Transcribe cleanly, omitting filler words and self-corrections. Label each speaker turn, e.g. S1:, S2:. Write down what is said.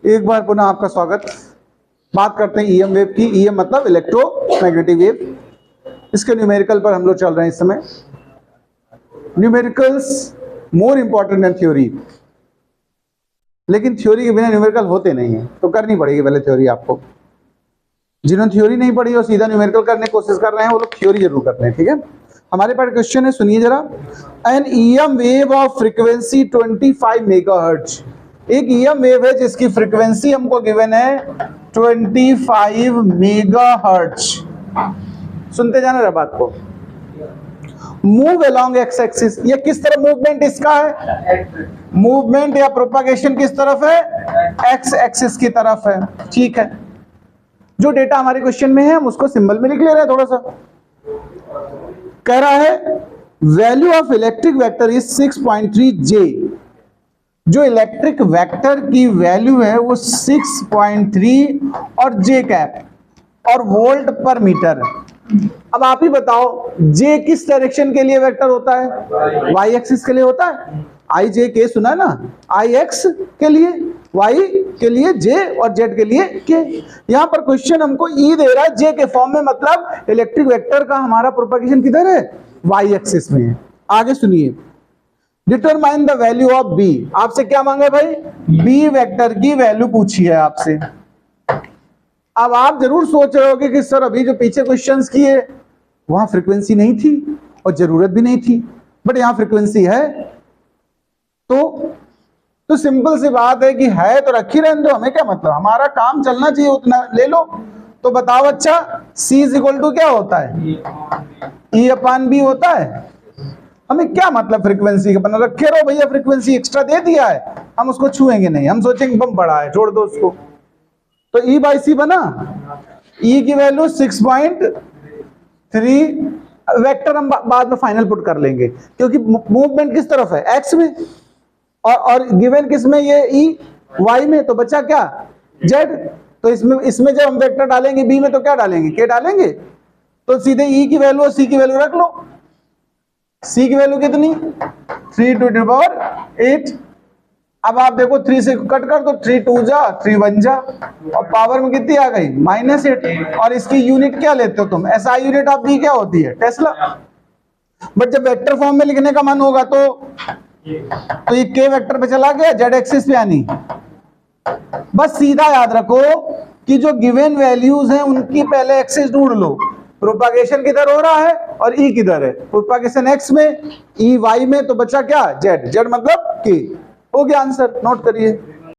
S1: एक बार पुनः आपका स्वागत। बात करते हैं ईएम वेव की। ईएम मतलब इलेक्ट्रोमैग्नेटिक वेव। इसके न्यूमेरिकल पर हम लोग चल रहे हैं इस समय। Numericals more important than theory, लेकिन थ्योरी के बिना न्यूमेरिकल होते नहीं है, तो करनी पड़ेगी पहले थ्योरी आपको। जिन्होंने थ्योरी नहीं पढ़ी और सीधा न्यूमेरिकल करने की कोशिश कर रहे हैं वो लोग थ्योरी जरूर करते हैं, ठीक है। हमारे पास क्वेश्चन है, सुनिए जरा। An EM wave of frequency 25 megahertz. एक ईएम वेव है जिसकी फ्रीक्वेंसी हमको गिवन है 25 मेगाहर्ट्ज। सुनते जाना जरा बात को। मूव अलोंग एक्स एक्सिस, ये किस तरह मूवमेंट इसका है? मूवमेंट या प्रोपागेशन किस तरफ है? एक्स एक्सिस की तरफ है, ठीक है। जो डेटा हमारे क्वेश्चन में है हम उसको सिंबल में लिख ले रहे हैं थोड़ा सा। कह रहा है value of electric vector is 6.3 जे। जो इलेक्ट्रिक वेक्टर की वैल्यू है वो 6.3 और जे कैप और वोल्ट पर मीटर। अब आप ही बताओ जे किस डायरेक्शन के लिए वेक्टर होता है? वाई एक्सिस के लिए होता है। आई जे के सुना है ना, आई एक्स के लिए, वाई के लिए जे और जेड के लिए के। यहां पर क्वेश्चन हमको ई दे रहा है जे के फॉर्म में, मतलब इलेक्ट्रिक वेक्टर का हमारा प्रोपगेशन किधर है? वाई एक्सिस में है। आगे सुनिए, determine the value of B. आपसे क्या मांगे भाई? बी वेक्टर की वैल्यू पूछी है आपसे। अब आप जरूर सोच रहे होगे कि सर अभी जो पीछे क्वेश्चंस किए वहां फ्रीक्वेंसी नहीं थी और जरूरत भी नहीं थी, बट यहां फ्रीक्वेंसी है। तो सिंपल सी बात है कि है तो रखी रहने दो, हमें क्या मतलब, हमारा काम चलना चाहिए उतना ले लो। तो बताओ अच्छा, C इज इक्वल टू क्या होता है? E अपॉन बी होता है। हमें क्या मतलब फ्रीक्वेंसी का, बना रखे रहो भैया, फ्रीक्वेंसी एक्स्ट्रा दे दिया है, हम उसको छुएंगे नहीं, हम सोचेंगे बम बड़ा है, छोड़ दो उसको। तो E बाई सी बना, E की वैल्यू 6.3, वेक्टर हम बाद में फाइनल पुट कर लेंगे क्योंकि मूवमेंट किस तरफ है? एक्स में, और गिवन किस में? ये E वाई में, तो बचा क्या? जेड। तो इसमें जब हम वेक्टर डालेंगे बी में तो क्या डालेंगे? के डालेंगे। तो सीधे E की वैल्यू और C की वैल्यू रख लो। C की वैल्यू कितनी? 3 to the power 8। अब आप देखो 3 से कट कर दो, 3 2 जा 3 1 जा, और पावर में कितनी आ गई? -8। और इसकी यूनिट क्या लेते हो तुम? SI यूनिट ऑफ बी क्या होती है? टेस्ला। बट जब वेक्टर फॉर्म में लिखने का मन होगा तो ये के वेक्टर पे चला गया, जेड एक्सिस पे आनी। बस सीधा याद रखो कि जो गिवन वैल्यूज हैं उनकी पहले एक्सिस ढूंढ लो। प्रोपागेशन किधर हो रहा है और ई किधर है? प्रोपागेशन एक्स में, ई वाई में, तो बचा क्या? जेड। जेड मतलब के। हो गया आंसर, नोट करिए।